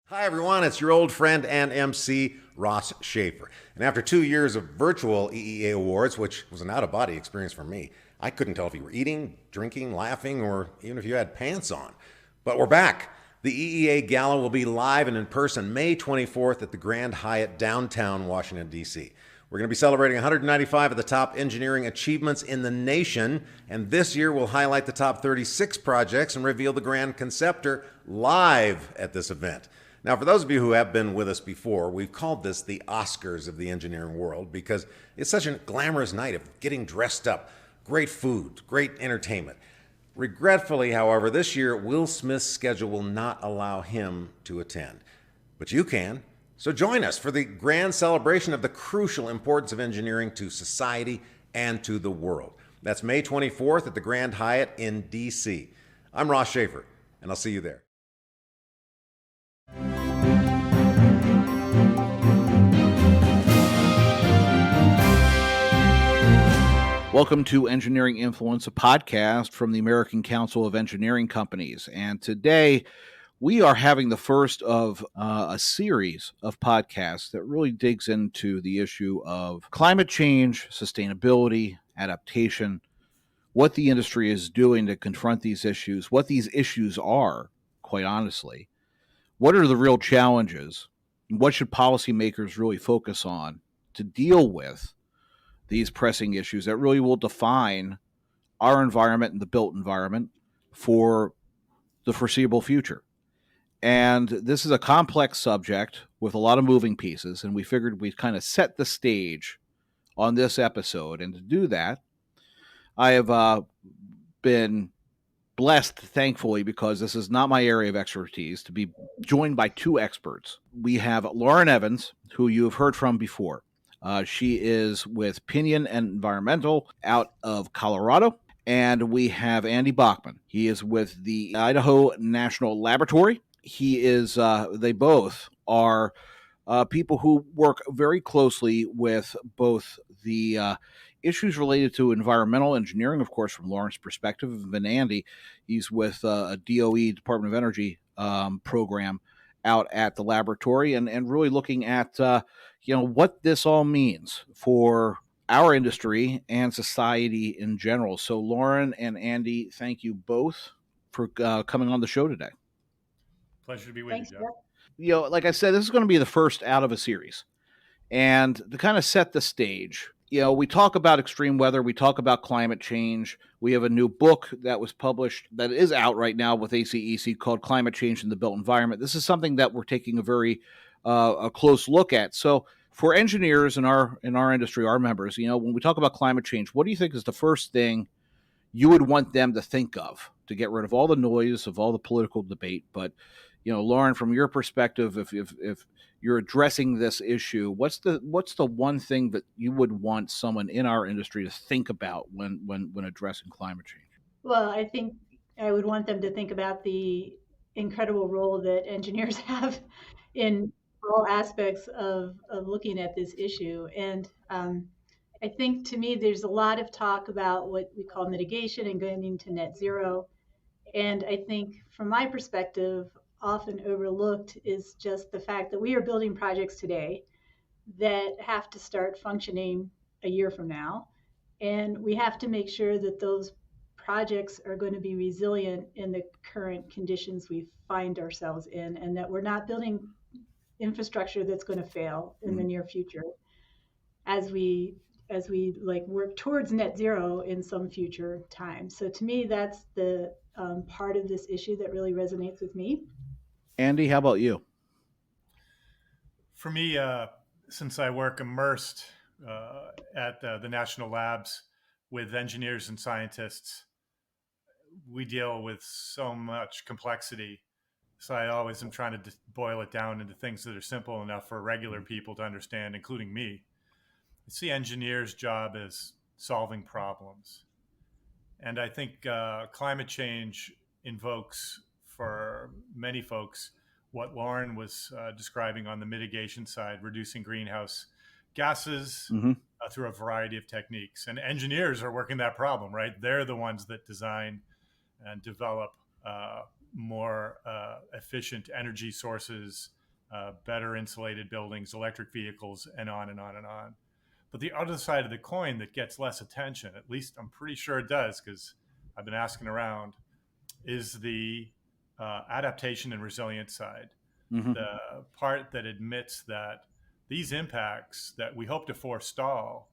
Hi, everyone. It's your old friend and MC, Ross Schaefer. And after 2 years of virtual EEA awards, which was an out-of-body experience for me, I couldn't tell if you were eating, drinking, laughing, or even if you had pants on. But we're back. The EEA Gala will be live and in person May 24th at the Grand Hyatt downtown Washington, D.C. We're going to be celebrating 195 of the top engineering achievements in the nation, and this year we'll highlight the top 36 projects and reveal the grand conceptor live at this event. Now, for those of you who have been with us before, we've called this the Oscars of the engineering world because it's such a glamorous night of getting dressed up, great food, great entertainment. Regretfully, however, this year, Will Smith's schedule will not allow him to attend. But you can. So join us for the grand celebration of the crucial importance of engineering to society and to the world. That's May 24th at the Grand Hyatt in D.C. I'm Ross Schaefer, and I'll see you there. Welcome to Engineering Influence, a podcast from the American Council of Engineering Companies. And today we are having the first of a series of podcasts that really digs into the issue of climate change, sustainability, adaptation, what the industry is doing to confront these issues, what these issues are, quite honestly. What are the real challenges? What should policymakers really focus on to deal with these pressing issues that really will define our environment and the built environment for the foreseeable future? And this is a complex subject with a lot of moving pieces, and we figured we'd kind of set the stage on this episode. And to do that, I have been blessed, thankfully, because this is not my area of expertise, to be joined by two experts. We have Lauren Evans, who you have heard from before. She is with Pinyon and Environmental out of Colorado. And we have Andy Bochman. He is with the Idaho National Laboratory. They both are people who work very closely with both the issues related to environmental engineering, of course, from Lauren's perspective, and Andy, he's with a DOE, Department of Energy program out at the laboratory, and really looking at what this all means for our industry and society in general. So Lauren and Andy, thank you both for coming on the show today. Pleasure to be with you, Jeff. Like I said, this is going to be the first out of a series. And to kind of set the stage, we talk about extreme weather, we talk about climate change. We have a new book that was published that is out right now with ACEC called Climate Change in the Built Environment. This is something that we're taking a very a close look at. So for engineers in our industry, our members, when we talk about climate change, what do you think is the first thing you would want them to think of to get rid of all the noise of all the political debate? But Lauren, from your perspective, if you're addressing this issue, what's the one thing that you would want someone in our industry to think about when addressing climate change? Well, I think I would want them to think about the incredible role that engineers have in all aspects of looking at this issue. And I think, to me, there's a lot of talk about what we call mitigation and going into net zero. And I think, from my perspective, often overlooked is just the fact that we are building projects today that have to start functioning a year from now. And we have to make sure that those projects are going to be resilient in the current conditions we find ourselves in, and that we're not building infrastructure that's going to fail in the near future as we work towards net zero in some future time. So to me, that's the part of this issue that really resonates with me. Andy, how about you? For me, since I work immersed at the national labs with engineers and scientists, we deal with so much complexity. So I always am trying to boil it down into things that are simple enough for regular people to understand, including me. I see engineers' job as solving problems. And I think climate change invokes, for many folks, what Lauren was describing on the mitigation side, reducing greenhouse gases through a variety of techniques. And engineers are working that problem, right? They're the ones that design and develop more efficient energy sources, better insulated buildings, electric vehicles, and on and on and on. But the other side of the coin that gets less attention, at least I'm pretty sure it does because I've been asking around, is the adaptation and resilience side. Mm-hmm. The part that admits that these impacts that we hope to forestall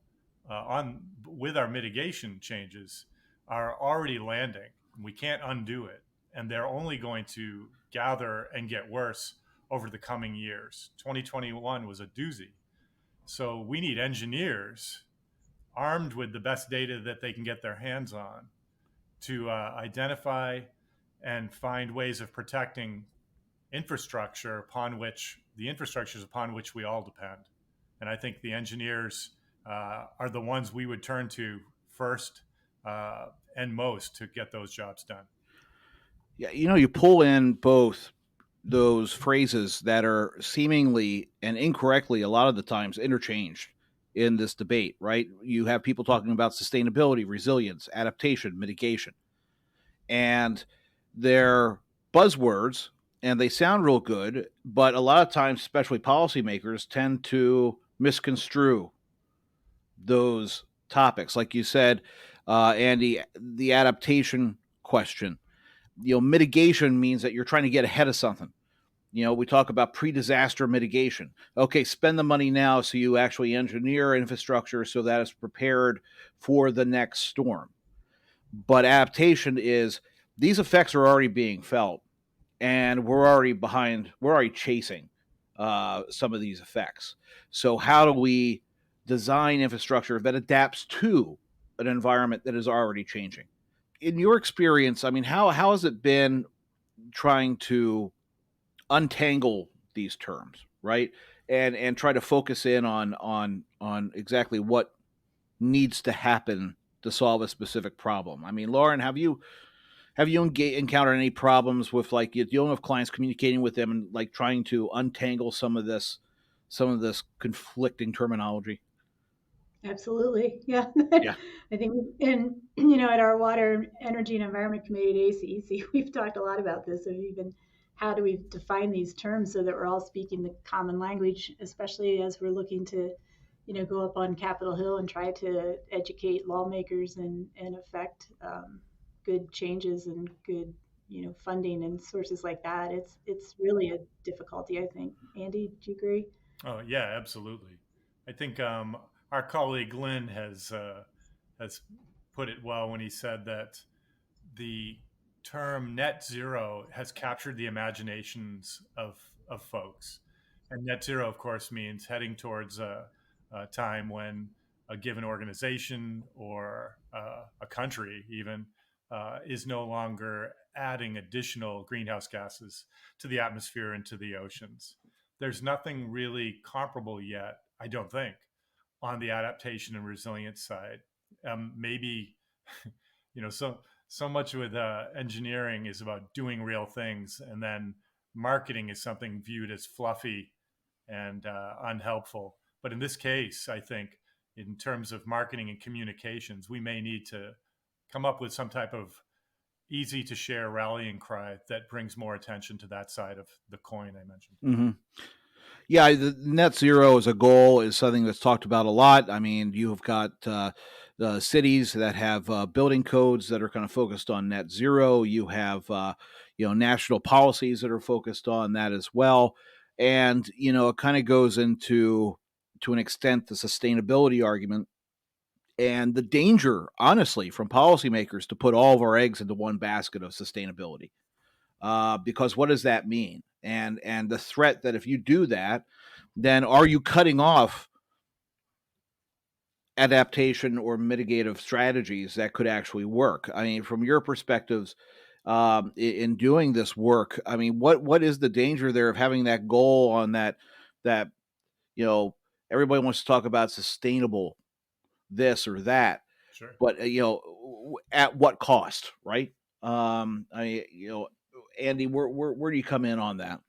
with our mitigation changes are already landing. We can't undo it, and they're only going to gather and get worse over the coming years. 2021 was a doozy. So we need engineers armed with the best data that they can get their hands on to identify and find ways of protecting infrastructures upon which we all depend. And I think the engineers are the ones we would turn to first and most to get those jobs done. Yeah, you pull in both those phrases that are seemingly and incorrectly a lot of the times interchanged in this debate, right? You have people talking about sustainability, resilience, adaptation, mitigation, and they're buzzwords and they sound real good, but a lot of times, especially policymakers, tend to misconstrue those topics. Like you said, Andy, the adaptation question. Mitigation means that you're trying to get ahead of something. We talk about pre-disaster mitigation. Okay, spend the money now so you actually engineer infrastructure so that it's prepared for the next storm. But adaptation is these effects are already being felt, and we're already chasing some of these effects. So how do we design infrastructure that adapts to an environment that is already changing? In your experience, how has it been trying to untangle these terms, right? And try to focus in on exactly what needs to happen to solve a specific problem. Lauren, have you encountered any problems with like dealing with clients, communicating with them, and like trying to untangle some of this conflicting terminology? Absolutely. Yeah. Yeah. I think, at our Water, Energy, and Environment Committee at ACEC, we've talked a lot about this, of even how do we define these terms so that we're all speaking the common language, especially as we're looking to, go up on Capitol Hill and try to educate lawmakers and affect good changes and good, funding and sources like that. It's really a difficulty, I think. Andy, do you agree? Oh yeah, absolutely. I think our colleague Lynn has put it well when he said that the term net zero has captured the imaginations of folks. And net zero, of course, means heading towards a time when a given organization or a country even is no longer adding additional greenhouse gases to the atmosphere and to the oceans. There's nothing really comparable yet, I don't think, on the adaptation and resilience side. Maybe, so much with engineering is about doing real things, and then marketing is something viewed as fluffy and unhelpful. But in this case, I think in terms of marketing and communications, we may need to come up with some type of easy to share rallying cry that brings more attention to that side of the coin I mentioned. Mm-hmm. Yeah, the net zero as a goal is something that's talked about a lot. You've got cities that have building codes that are kind of focused on net zero. You have national policies that are focused on that as well. And it kind of goes into, to an extent, the sustainability argument and the danger, honestly, from policymakers to put all of our eggs into one basket of sustainability. Because what does that mean? And the threat that if you do that, then are you cutting off adaptation or mitigative strategies that could actually work? From your perspectives, in doing this work, what is the danger there of having that goal on that everybody wants to talk about sustainable this or that, Sure. but at what cost, right? Andy, where do you come in on that?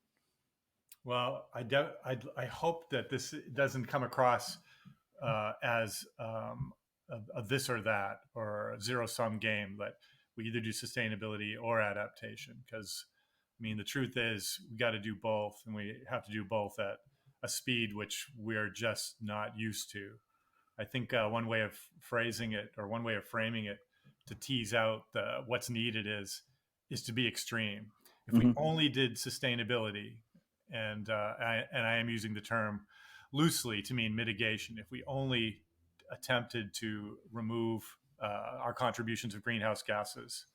Well, I hope that this doesn't come across as a this or that or a zero sum game, that we either do sustainability or adaptation, because mean, the truth is we got to do both, and we have to do both at a speed which we're just not used to. I think one way of phrasing it, or one way of framing it, to tease out what's needed is to be extreme. If we only did sustainability, and I am using the term loosely to mean mitigation, if we only attempted to remove our contributions of greenhouse gases,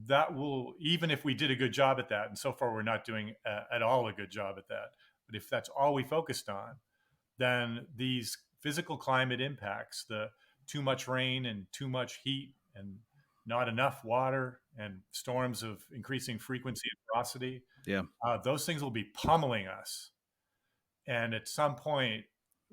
that will, even if we did a good job at that, and so far we're not doing at all a good job at that, but if that's all we focused on, then these physical climate impacts, the too much rain and too much heat and not enough water and storms of increasing frequency and ferocity, those things will be pummeling us. And at some point,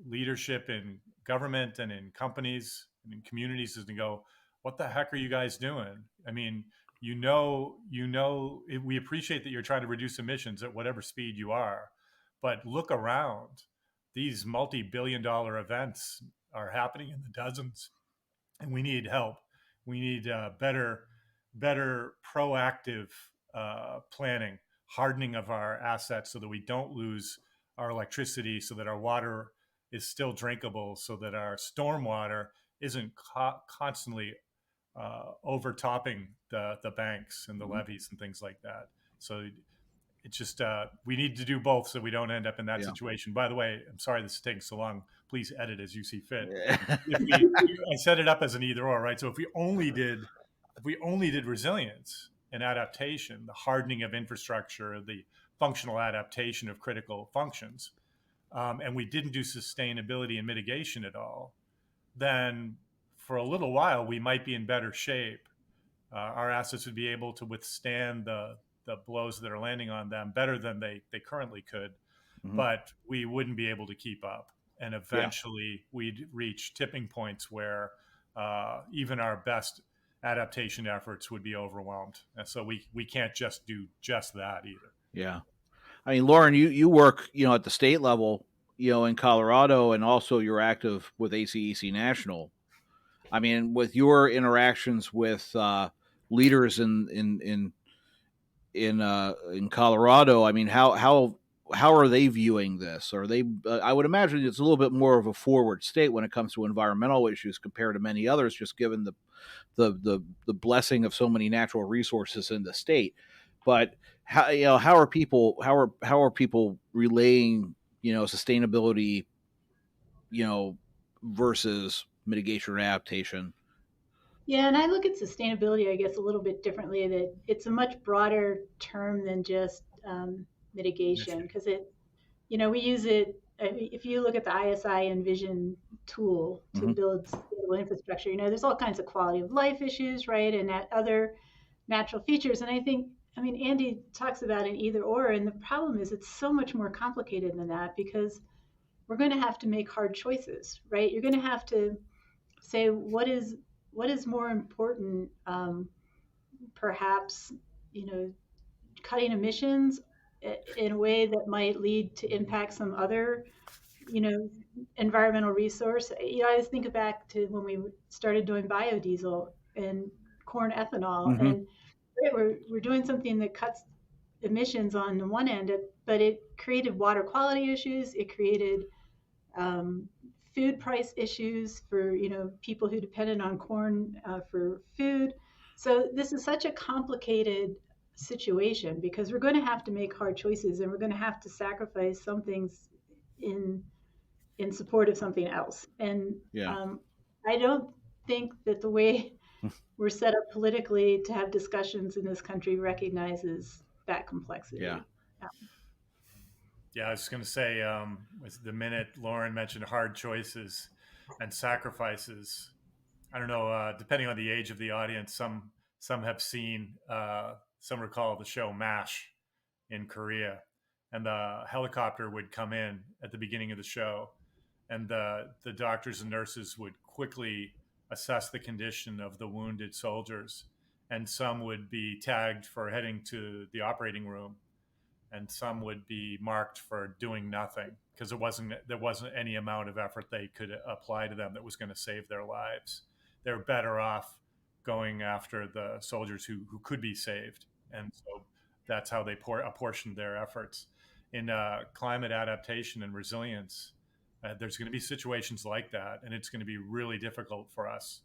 leadership in government and in companies and in communities is to go, what the heck are you guys doing? I mean, we appreciate that you're trying to reduce emissions at whatever speed you are, but look around. These multi-billion-dollar events are happening in the dozens, and we need help. We need better proactive planning, hardening of our assets so that we don't lose our electricity, so that our water is still drinkable, so that our stormwater isn't constantly overtopping the banks and the levees and things like that. So it's just we need to do both so we don't end up in that situation. By the way, I'm sorry this is taking so long. Please edit as you see fit. I set it up as an either or, right? So if we only did resilience and adaptation, the hardening of infrastructure, the functional adaptation of critical functions, and we didn't do sustainability and mitigation at all, then for a little while we might be in better shape. Our assets would be able to withstand the blows that are landing on them better than they currently could, but we wouldn't be able to keep up. And eventually we'd reach tipping points where even our best adaptation efforts would be overwhelmed. And so we can't just do just that either. Yeah. I mean, Lauren, you work, at the state level, in Colorado, and also you're active with ACEC National. I mean, with your interactions with leaders in Colorado, I mean, how are they viewing this? Are they? I would imagine it's a little bit more of a forward state when it comes to environmental issues compared to many others, just given the blessing of so many natural resources in the state. But how are people relaying sustainability versus mitigation or adaptation? Yeah, and I look at sustainability, I guess, a little bit differently. That it's a much broader term than just mitigation, because we use it. If you look at the ISI Envision tool to build sustainable infrastructure, there's all kinds of quality of life issues, right, and other natural features. And I mean, Andy talks about an either or, and the problem is it's so much more complicated than that, because we're going to have to make hard choices, right? You're going to have to say what is more important, perhaps, cutting emissions in a way that might lead to impact some other, environmental resource. I just think back to when we started doing biodiesel and corn ethanol, and we're doing something that cuts emissions on the one end, but it created water quality issues. It created food price issues for people who depended on corn for food. So this is such a complicated situation, because we're going to have to make hard choices, and we're going to have to sacrifice some things in support of something else. And I don't think that the way we're set up politically to have discussions in this country recognizes that complexity. Yeah, I was going to say, the minute Lauren mentioned hard choices and sacrifices, I don't know, depending on the age of the audience, some have seen, some recall the show MASH in Korea, and the helicopter would come in at the beginning of the show, and the doctors and nurses would quickly assess the condition of the wounded soldiers, and some would be tagged for heading to the operating room, and some would be marked for doing nothing, because there wasn't any amount of effort they could apply to them that was going to save their lives. They're better off going after the soldiers who could be saved. And so that's how they apportion their efforts. In climate adaptation and resilience, there's going to be situations like that, and it's going to be really difficult for us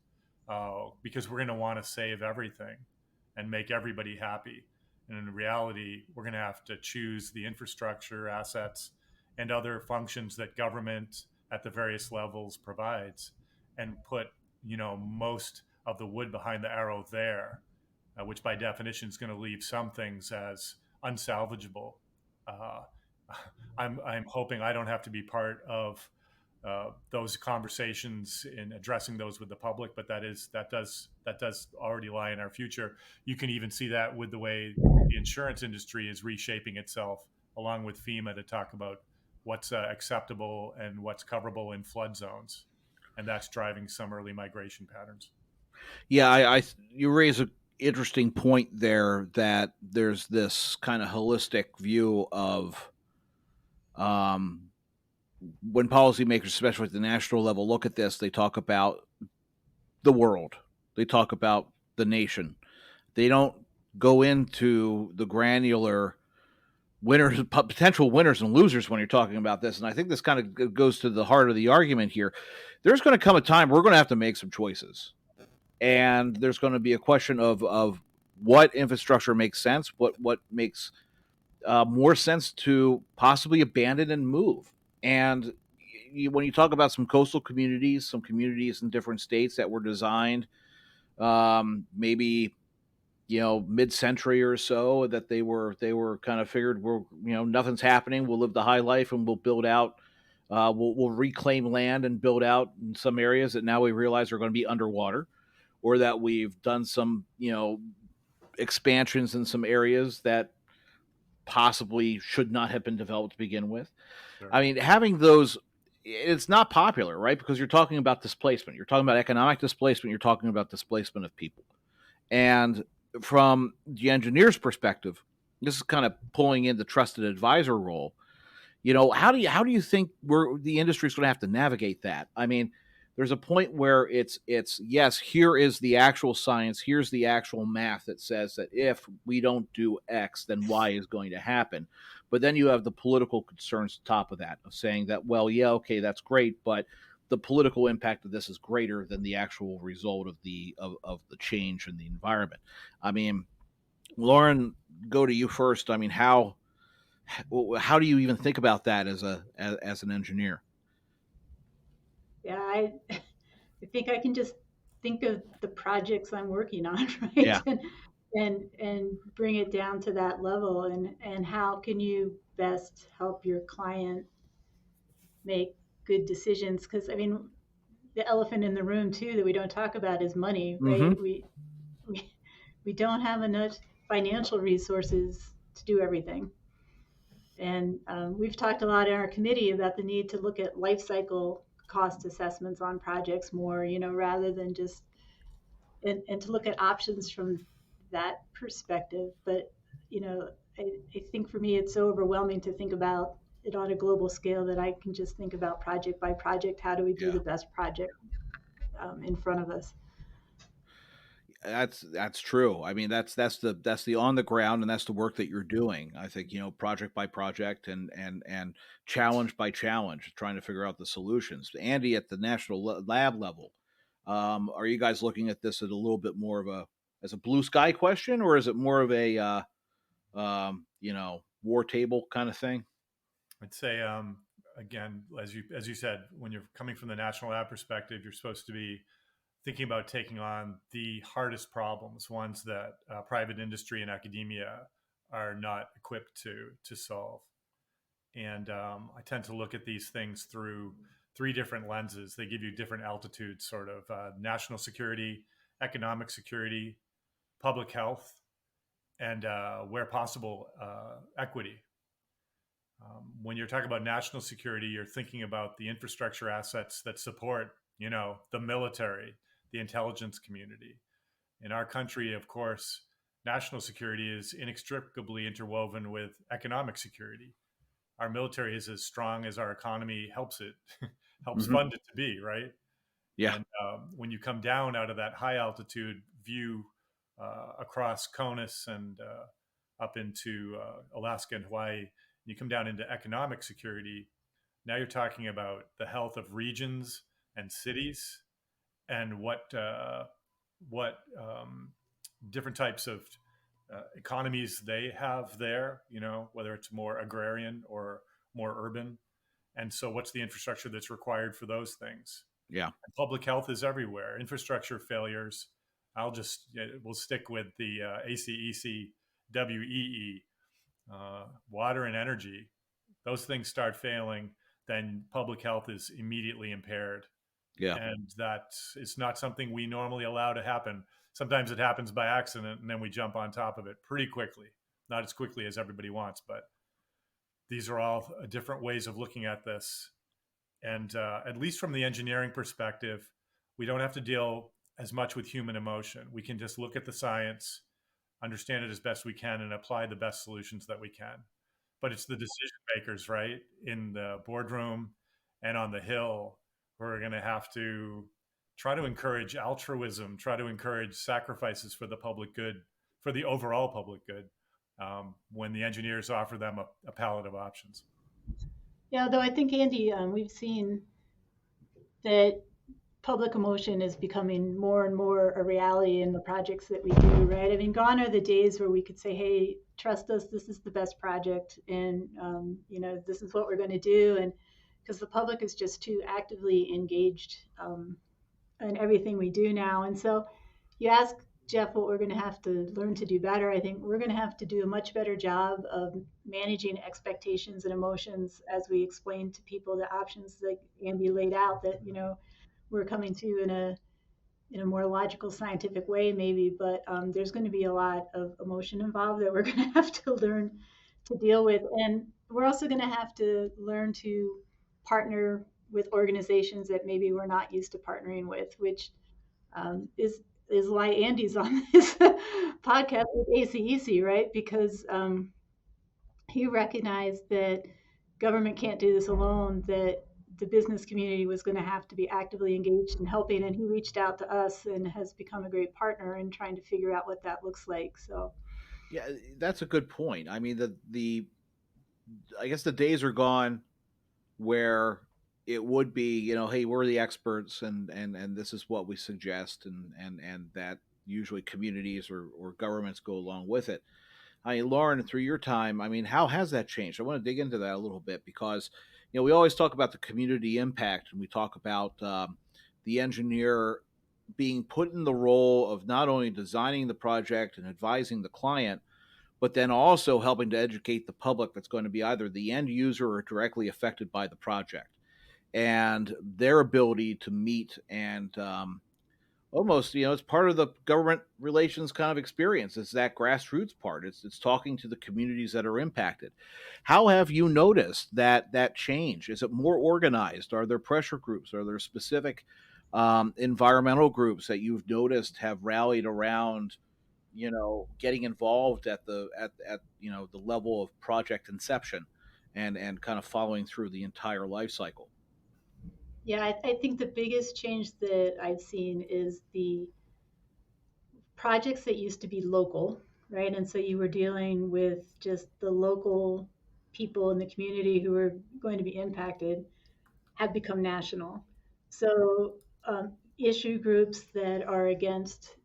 because we're going to want to save everything and make everybody happy. And in reality, we're going to have to choose the infrastructure, assets, and other functions that government at the various levels provides, and put most of the wood behind the arrow there, which by definition is going to leave some things as unsalvageable. Uh, I'm hoping I don't have to be part of those conversations in addressing those with the public, but that does already lie in our future. You can even see that with the way the insurance industry is reshaping itself, along with FEMA, to talk about what's acceptable and what's coverable in flood zones, and that's driving some early migration patterns. Yeah, you raise an interesting point there, that there's this kind of holistic view of when policymakers, especially at the national level, look at this. They talk about the world, they talk about the nation. They don't go into the granular winners, potential winners and losers when you're talking about this. And I think this kind of goes to the heart of the argument here. There's going to come a time we're going to have to make some choices, and there's going to be a question of what infrastructure makes sense, what makes more sense to possibly abandon and move. And when you talk about some coastal communities, some communities in different states that were designed maybe mid-century or so, that they were kind of figured, we're nothing's happening, we'll live the high life and we'll build out, we'll reclaim land and build out in some areas that now we realize are going to be underwater, or that we've done some expansions in some areas that possibly should not have been developed to begin with. Sure. I mean, having those, it's not popular, right? Because you're talking about displacement, you're talking about economic displacement, you're talking about displacement of people. And from the engineer's perspective, this is kind of pulling in the trusted advisor role. How do you think the industry is going to have to navigate that? I mean, there's a point where it's yes, here is the actual science, here's the actual math that says that if we don't do X, then Y is going to happen. But then you have the political concerns on top of that, of saying that, well, yeah, okay, that's great, but the political impact of this is greater than the actual result of the change in the environment. I mean, Lauren, go to you first. I mean, how do you even think about that as an engineer? Yeah, I think I can just think of the projects I'm working on, right? Yeah. And bring it down to that level, and how can you best help your client make good decisions? Because I mean, the elephant in the room too that we don't talk about is money, right? Mm-hmm. We don't have enough financial resources to do everything. And we've talked a lot in our committee about the need to look at life cycle cost assessments on projects more, rather than just, and to look at options from that perspective. But, I think for me, it's so overwhelming to think about it on a global scale that I can just think about project by project. How do we do the best project in front of us? That's true. I mean, that's the on the ground, and that's the work that you're doing. I think, project by project and challenge by challenge, trying to figure out the solutions. Andy, at the national lab level, are you guys looking at this as a little bit more as a blue sky question, or is it more of a war table kind of thing? I'd say again, as you said, when you're coming from the national lab perspective, you're supposed to be thinking about taking on the hardest problems, ones that private industry and academia are not equipped to solve. And I tend to look at these things through 3 different lenses. They give you different altitudes, sort of national security, economic security, public health, and where possible, equity. When you're talking about national security, you're thinking about the infrastructure assets that support, the military, the intelligence community. In our country, of course, national security is inextricably interwoven with economic security. Our military is as strong as our economy helps fund it to be, right? Yeah. And when you come down out of that high altitude view across CONUS and up into Alaska and Hawaii, you come down into economic security. Now you're talking about the health of regions and cities, and what different types of economies they have there. Whether it's more agrarian or more urban, and so what's the infrastructure that's required for those things? Yeah. And public health is everywhere. Infrastructure failures. We'll stick with the ACEC, WEE, water and energy. Those things start failing, then public health is immediately impaired. Yeah. And that is not something we normally allow to happen. Sometimes it happens by accident, and then we jump on top of it pretty quickly. Not as quickly as everybody wants, but these are all different ways of looking at this. And at least from the engineering perspective, we don't have to deal as much with human emotion. We can just look at the science, understand it as best we can, and apply the best solutions that we can. But it's the decision makers, right, in the boardroom and on the Hill, who are going to have to try to encourage altruism, try to encourage sacrifices for the public good, for the overall public good, when the engineers offer them a palette of options. Yeah, though I think, Andy, we've seen that public emotion is becoming more and more a reality in the projects that we do, right? I mean, gone are the days where we could say, hey, trust us, this is the best project, and this is what we're going to do. And because the public is just too actively engaged in everything we do now. And so you ask Jeff what we're going to have to learn to do better. I think we're going to have to do a much better job of managing expectations and emotions as we explain to people the options that Andy laid out, that we're coming to in a more logical, scientific way, maybe, but there's going to be a lot of emotion involved that we're going to have to learn to deal with. And we're also going to have to learn to partner with organizations that maybe we're not used to partnering with, which is why Andy's on this podcast with ACEC, right? Because he recognized that government can't do this alone, that the business community was going to have to be actively engaged in helping, and he reached out to us and has become a great partner in trying to figure out what that looks like. So yeah, that's a good point. I mean, I guess the days are gone where it would be, hey, we're the experts and this is what we suggest, and that usually communities or governments go along with it. I mean, Lauren, through your time, I mean, how has that changed? I want to dig into that a little bit, because we always talk about the community impact, and we talk about the engineer being put in the role of not only designing the project and advising the client, but then also helping to educate the public that's going to be either the end user or directly affected by the project, and their ability to meet and almost, it's part of the government relations kind of experience. It's that grassroots part. It's talking to the communities that are impacted. How have you noticed that change? Is it more organized? Are there pressure groups? Are there specific environmental groups that you've noticed have rallied around, getting involved at the level of project inception and kind of following through the entire life cycle? Yeah, I think the biggest change that I've seen is the projects that used to be local, right? And so you were dealing with just the local people in the community who were going to be impacted, have become national. So issue groups that are against,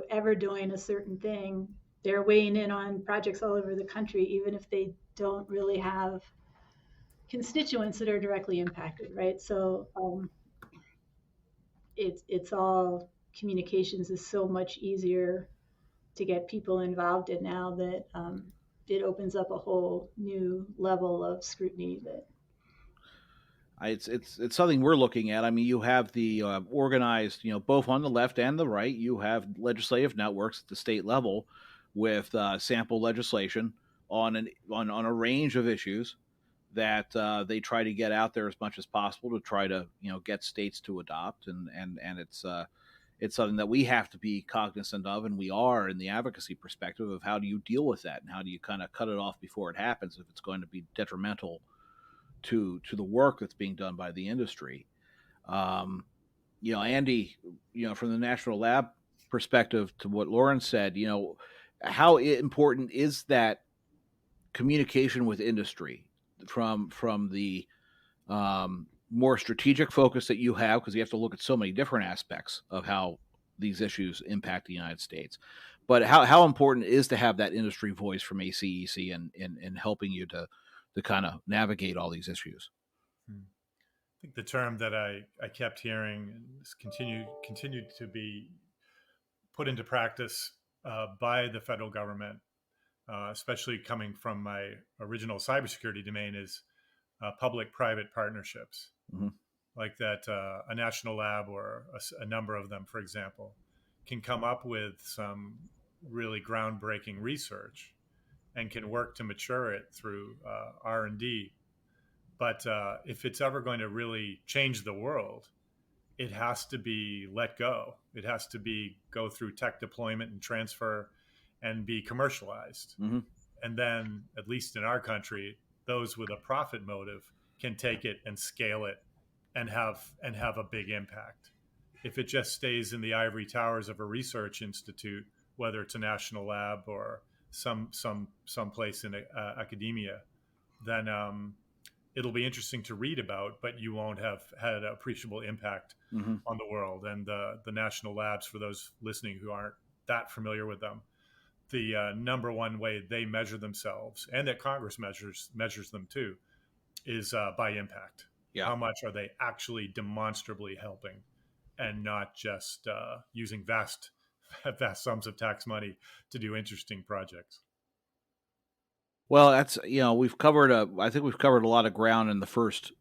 ever doing a certain thing, they're weighing in on projects all over the country, even if they don't really have constituents that are directly impacted, right? So it's all, communications is so much easier to get people involved in now that it opens up a whole new level of scrutiny. That it's something we're looking at. I mean, you have the organized, both on the left and the right. You have legislative networks at the state level with sample legislation on a range of issues that they try to get out there as much as possible to try to get states to adopt, and it's something that we have to be cognizant of, and we are in the advocacy perspective of how do you deal with that and how do you kind of cut it off before it happens if it's going to be detrimental to the work that's being done by the industry. Andy, from the National Lab perspective, to what Lauren said, how important is that communication with industry from the more strategic focus that you have, because you have to look at so many different aspects of how these issues impact the United States. But how important is to have that industry voice from ACEC in helping you to kind of navigate all these issues? I think the term that I kept hearing and continued to be put into practice by the federal government, especially coming from my original cybersecurity domain, is public-private partnerships. Mm-hmm. Like that a national lab or a number of them, for example, can come up with some really groundbreaking research and can work to mature it through R&D. But if it's ever going to really change the world, it has to be let go. It has to go through tech deployment and transfer and be commercialized. Mm-hmm. And then, at least in our country, those with a profit motive can take it and scale it and have a big impact. If it just stays in the ivory towers of a research institute, whether it's a national lab or some place in academia, then it'll be interesting to read about, but you won't have had an appreciable impact Mm-hmm. on the world. And the national labs, for those listening who aren't that familiar with them, the number one way they measure themselves, and that Congress measures them too, is by impact. Yeah. How much are they actually demonstrably helping, and not just using vast sums of tax money to do interesting projects? Well, that's, we've covered I think we've covered a lot of ground in the first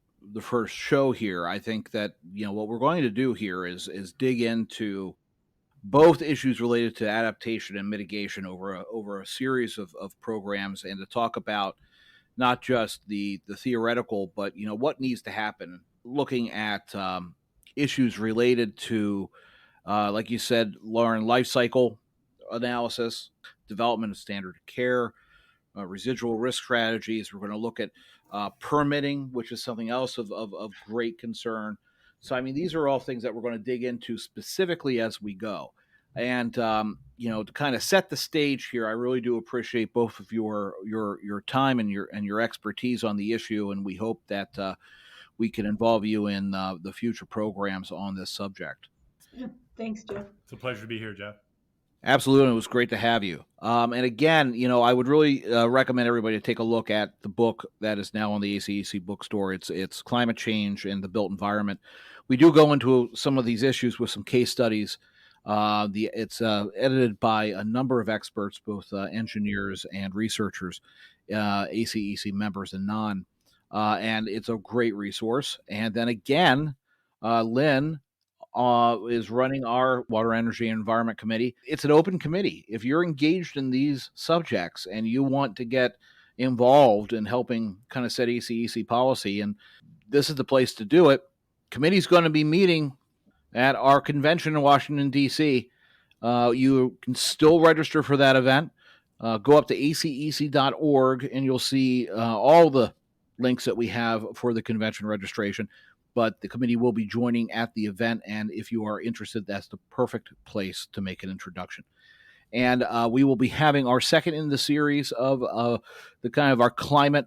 show here. I think that, what we're going to do here is dig into both issues related to adaptation and mitigation over a series of programs, and to talk about not just the theoretical, but what needs to happen, looking at issues related to, like you said, Lauren, life cycle analysis, development of standard of care, residual risk strategies. We're going to look at permitting, which is something else of great concern. So, I mean, these are all things that we're going to dig into specifically as we go. And, to kind of set the stage here, I really do appreciate both of your time and your expertise on the issue. And we hope that we can involve you in the future programs on this subject. Yeah, thanks, Jeff. It's a pleasure to be here, Jeff. Absolutely. It was great to have you. And again, I would really recommend everybody to take a look at the book that is now on the ACEC bookstore. It's Climate Change and the Built Environment. We do go into some of these issues with some case studies. It's edited by a number of experts, both engineers and researchers, ACEC members and non. And it's a great resource. And then again, Lynn is running our Water, Energy, and Environment Committee. It's an open committee. If you're engaged in these subjects and you want to get involved in helping kind of set ACEC policy, and this is the place to do it. Committee's going to be meeting at our convention in Washington, D.C. You can still register for that event. Go up to acec.org and you'll see all the links that we have for the convention registration. But the committee will be joining at the event, and if you are interested, that's the perfect place to make an introduction. And we will be having our second in the series of the kind of our climate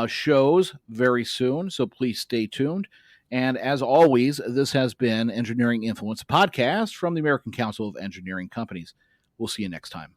shows very soon, so please stay tuned. And as always, this has been Engineering Influence, a podcast from the American Council of Engineering Companies. We'll see you next time.